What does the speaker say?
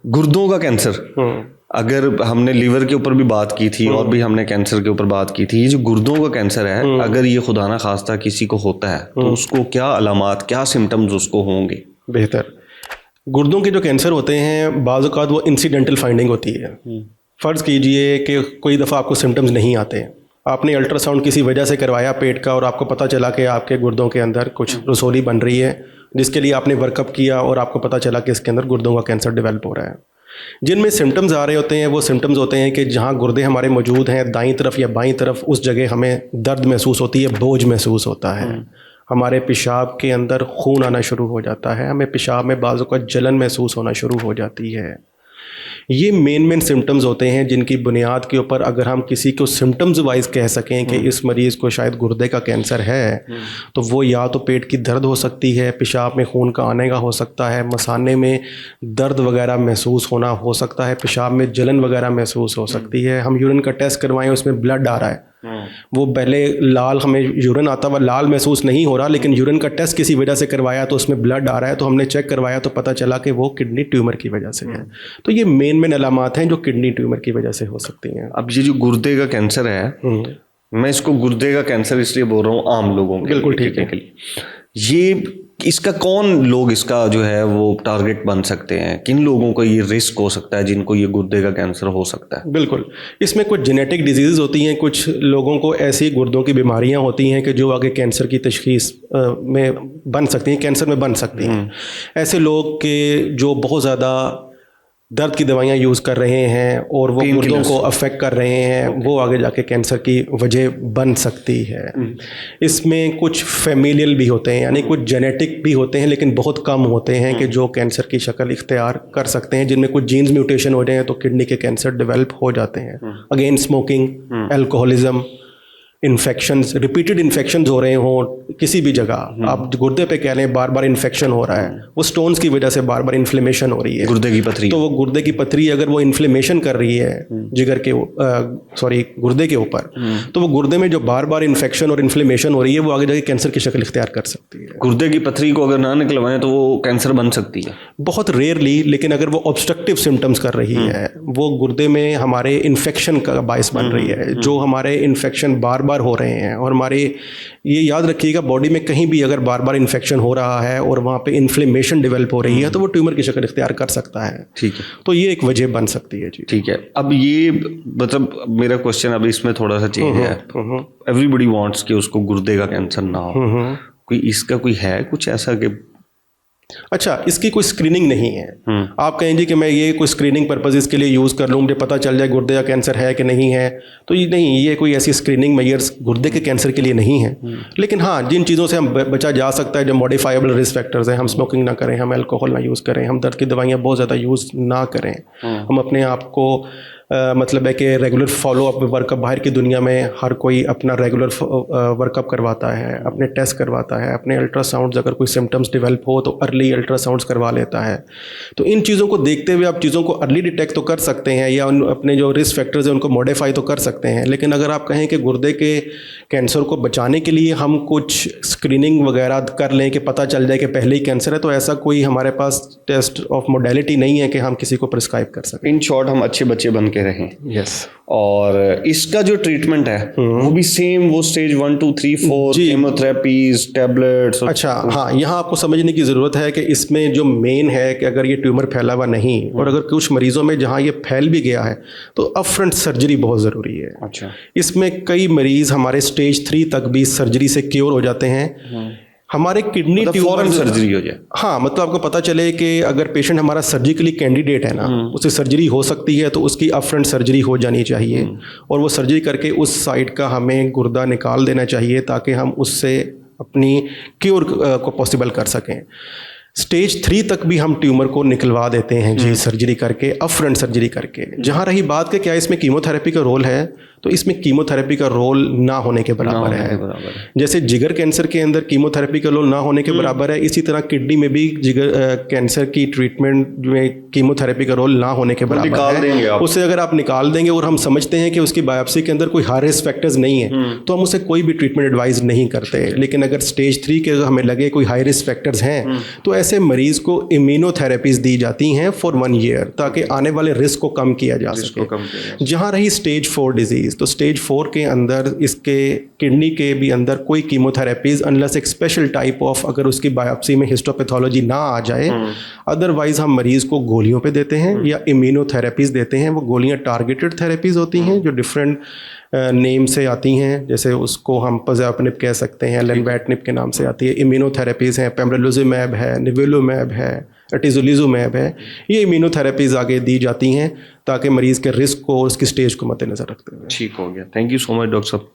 गुर्दों का कैंसर, अगर हमने लीवर के ऊपर भी बात की थी और भी हमने कैंसर के ऊपर बात की थी, ये जो गुर्दों का कैंसर है, अगर ये खुदा ना खास्ता किसी को होता है तो उसको क्या अलामात, क्या सिम्टम्स उसको होंगे? बेहतर, गुर्दों के जो कैंसर होते हैं बाज़ औक़ात वो इंसिडेंटल फाइंडिंग होती है। फ़र्ज़ कीजिए कि कोई दफ़ा आपको सिम्टम्स नहीं आते, आपने अल्ट्रासाउंड किसी वजह से करवाया पेट का और आपको पता चला कि आपके गुर्दों के अंदर कुछ रसौली बन रही है, जिसके लिए आपने वर्कअप किया और आपको पता चला कि इसके अंदर गुर्दों का कैंसर डेवलप हो रहा है। जिनमें सिम्टम्स आ रहे होते हैं वो सिम्टम्स होते हैं कि जहाँ गुर्दे हमारे मौजूद हैं, दाईं तरफ या बाईं तरफ, उस जगह हमें दर्द महसूस होती है, बोझ महसूस होता है, हमारे पेशाब के अंदर खून आना शुरू हो जाता है, हमें पेशाब में बाज़ों का जलन महसूस होना शुरू हो जाती है। ये मेन सिम्टम्स होते हैं जिनकी बुनियाद के ऊपर अगर हम किसी को सिम्टम्स वाइज कह सकें कि इस मरीज़ को शायद गुर्दे का कैंसर है, तो वो या तो पेट की दर्द हो सकती है, पेशाब में खून का आने का हो सकता है, मसाने में दर्द वगैरह महसूस होना हो सकता है, पेशाब में जलन वगैरह महसूस हो सकती है। हम यूरिन का टेस्ट करवाएं, उसमें ब्लड आ रहा है, वो पहले लाल, हमें यूरिन आता हुआ लाल महसूस नहीं हो रहा, लेकिन यूरिन का टेस्ट किसी वजह से करवाया तो उसमें ब्लड आ रहा है, तो हमने चेक करवाया तो पता चला कि वो किडनी ट्यूमर की वजह से है। तो ये मेन अलामात हैं जो किडनी ट्यूमर की वजह से हो सकती हैं। अब ये जो गुर्दे का कैंसर है, मैं इसको गुर्दे का कैंसर इसलिए बोल रहा हूँ आम लोगों के, बिल्कुल ठीक है। ये इसका कौन लोग इसका जो है वो टारगेट बन सकते हैं, किन लोगों को ये रिस्क हो सकता है जिनको ये गुर्दे का कैंसर हो सकता है? बिल्कुल, इसमें कुछ जेनेटिक डिजीज़ होती हैं, कुछ लोगों को ऐसी गुर्दों की बीमारियां होती हैं कि जो आगे कैंसर की तशखीस में बन सकती हैं, कैंसर में बन सकती हैं। ऐसे लोग के जो बहुत ज़्यादा दर्द की दवाइयाँ यूज़ कर रहे हैं और वो गुर्दों को अफेक्ट कर रहे हैं, वो आगे जाके कैंसर की वजह बन सकती है। इसमें कुछ फैमिलियल भी होते हैं, यानी कुछ जेनेटिक भी होते हैं, लेकिन बहुत कम होते हैं कि जो कैंसर की शक्ल इख्तियार कर सकते हैं, जिनमें कुछ जीन्स म्यूटेशन हो जाए तो किडनी के कैंसर डेवलप हो जाते हैं। Again smoking, alcoholism, infections, repeated infections हो रहे हों किसी भी जगह, आप गुर्दे पे कह लें बार बार इन्फेक्शन हो रहा है, वो स्टोन्स की वजह से बार बार इन्फ्लेमेशन हो रही है, गुर्दे की पथरी, तो वो गुर्दे की पथरी अगर वो इन्फ्लेमेशन कर रही है जिगर के गुर्दे के ऊपर, तो वो गुर्दे में जो बार बार इन्फेक्शन और इन्फ्लेमेशन हो रही है वो आगे जाके कैंसर की शक्ल इख्तियार कर सकती है। गुर्दे की पथरी को अगर ना निकलवाएं तो वो कैंसर बन सकती है, बहुत रेयरली, लेकिन अगर वो ऑब्स्ट्रक्टिव सिम्टम्स कर रही है, वो गुर्दे में हमारे इन्फेक्शन का बायस बन रही है, जो हमारे इन्फेक्शन बार बार हो रहे हैं, और हमारे ये याद रखिएगा बॉडी में कहीं भी अगर बार बार इन्फेक्शन हो रहा है और वहाँ पे इन्फ्लेमेशन डेवलप हो रही है तो वो ट्यूमर की शक्ल इख्तियार कर सकता है। ठीक है, तो ये एक वजह बन सकती है जी। ठीक है, अब ये मतलब मेरा क्वेश्चन अभी इसमें थोड़ा सा चेंज है। एवरीबॉडी वांट्स कि उसको गुर्दे का कैंसर ना हो, कोई इसका कोई है कुछ ऐसा कि अच्छा इसकी कोई स्क्रीनिंग नहीं है? आप कहेंगे कि मैं ये कोई स्क्रीनिंग पर्पजेस के लिए यूज़ कर लूँ, मुझे पता चल जाए गुर्दे का कैंसर है कि नहीं है, तो ये नहीं, ये कोई ऐसी स्क्रीनिंग मेजर्स गुर्दे के कैंसर के लिए नहीं है। लेकिन हाँ, जिन चीज़ों से हम बचा जा सकता है, जो मॉडिफाइबल रिस्क फैक्टर्स हैं, हम स्मोकिंग ना करें, हम अल्कोहल ना यूज़ करें, हम दर्द की दवाइयाँ बहुत ज़्यादा यूज़ ना करें, हम अपने आप को मतलब है कि रेगुलर फॉलोअप वर्कअप, बाहर की दुनिया में हर कोई अपना रेगुलर वर्कअप करवाता है, अपने टेस्ट करवाता है, अपने अल्ट्रासाउंड्स अगर कोई सिम्टम्स डेवलप हो तो अर्ली अल्ट्रासाउंड्स करवा लेता है। तो इन चीज़ों को देखते हुए आप चीज़ों को अर्ली डिटेक्ट तो कर सकते हैं या अपने जो रिस्क फैक्टर्स हैं उनको मॉडिफाई तो कर सकते हैं। लेकिन अगर आप कहें कि गुर्दे के कैंसर को बचाने के लिए हम कुछ स्क्रीनिंग वगैरह कर लें कि पता चल जाए कि पहले ही कैंसर है, तो ऐसा कोई हमारे पास टेस्ट ऑफ मोडेलिटी नहीं है कि हम किसी को प्रिस्क्राइब कर सकें। इन शॉर्ट हम अच्छे बच्चे बन के रहें। यस, और इसका जो ट्रीटमेंट है वो भी सेम, वो स्टेज 1 2 3 4 केमोथेरेपीज, टैबलेट्स। अच्छा हाँ, यहाँ आपको समझने की ज़रूरत है कि इसमें जो मेन है कि अगर ये ट्यूमर फैला हुआ नहीं और अगर कुछ मरीज़ों में जहाँ ये फैल भी गया है तो अपफ्रंट सर्जरी बहुत ज़रूरी है। अच्छा, इसमें कई मरीज़ हमारे स्टेज 3 तक भी सर्जरी से क्योर हो जाते हैं। हमारे किडनी ट्यूमर सर्जरी हो जाए, हाँ, मतलब आपको पता चले कि अगर पेशेंट हमारा सर्जिकली कैंडिडेट है ना, उसे सर्जरी हो सकती है तो उसकी अपफ्रंट सर्जरी हो जानी चाहिए और वो सर्जरी करके उस साइड का हमें गुर्दा निकाल देना चाहिए ताकि हम उससे अपनी क्योर को पॉसिबल कर सकें। स्टेज 3 तक भी हम ट्यूमर को निकलवा देते हैं जी सर्जरी करके, अपफ्रंट सर्जरी करके। जहाँ रही बात कि क्या इसमें कीमोथेरेपी का रोल है, तो इसमें कीमोथेरेपी का रोल ना होने के बराबर है। जैसे जिगर कैंसर के अंदर कीमोथेरेपी का रोल ना होने के बराबर है, इसी तरह किडनी में भी जिगर कैंसर की ट्रीटमेंट में कीमोथेरेपी का रोल ना होने के बराबर है। उससे अगर आप निकाल देंगे और हम समझते हैं कि उसकी बायोप्सी के अंदर कोई हाई रिस्क फैक्टर्स नहीं है तो हम उसे कोई भी ट्रीटमेंट एडवाइस नहीं करते। लेकिन अगर स्टेज 3 के हमें लगे कोई हाई रिस्क फैक्टर्स हैं तो ऐसे मरीज को इम्यूनोथेरेपीज दी जाती हैं फॉर 1 ईयर, ताकि आने वाले रिस्क को कम किया जा सके। जहां रही स्टेज 4 डिजीज, तो स्टेज 4 के अंदर इसके किडनी के भी अंदर कोई कीमोथेरेपीज अनलेस एक स्पेशल टाइप ऑफ अगर उसकी बायोप्सी में हिस्टोपैथोलॉजी ना आ जाए, अदरवाइज हम मरीज को गोलियों पे देते हैं या इम्यूनोथेरेपीज देते हैं। वो गोलियां टारगेटेड थेरेपीज होती हैं जो डिफरेंट नेम से आती हैं, जैसे उसको हम पज़ापनिब कह सकते हैं, लेनवैटनिब के नाम से आती है। इम्यूनोथेरेपीज़ हैं, पेम्ब्रेलुज़ुमैब है, निवेलुमैब है, अटिज़ुलिज़ुमैब है। ये इम्यूनोथेरेपीज़ आगे दी जाती हैं ताकि मरीज़ के रिस्क को और उसकी स्टेज को मद्देनज़र रखते हुए। ठीक हो गया, thank you so much doctor साहब।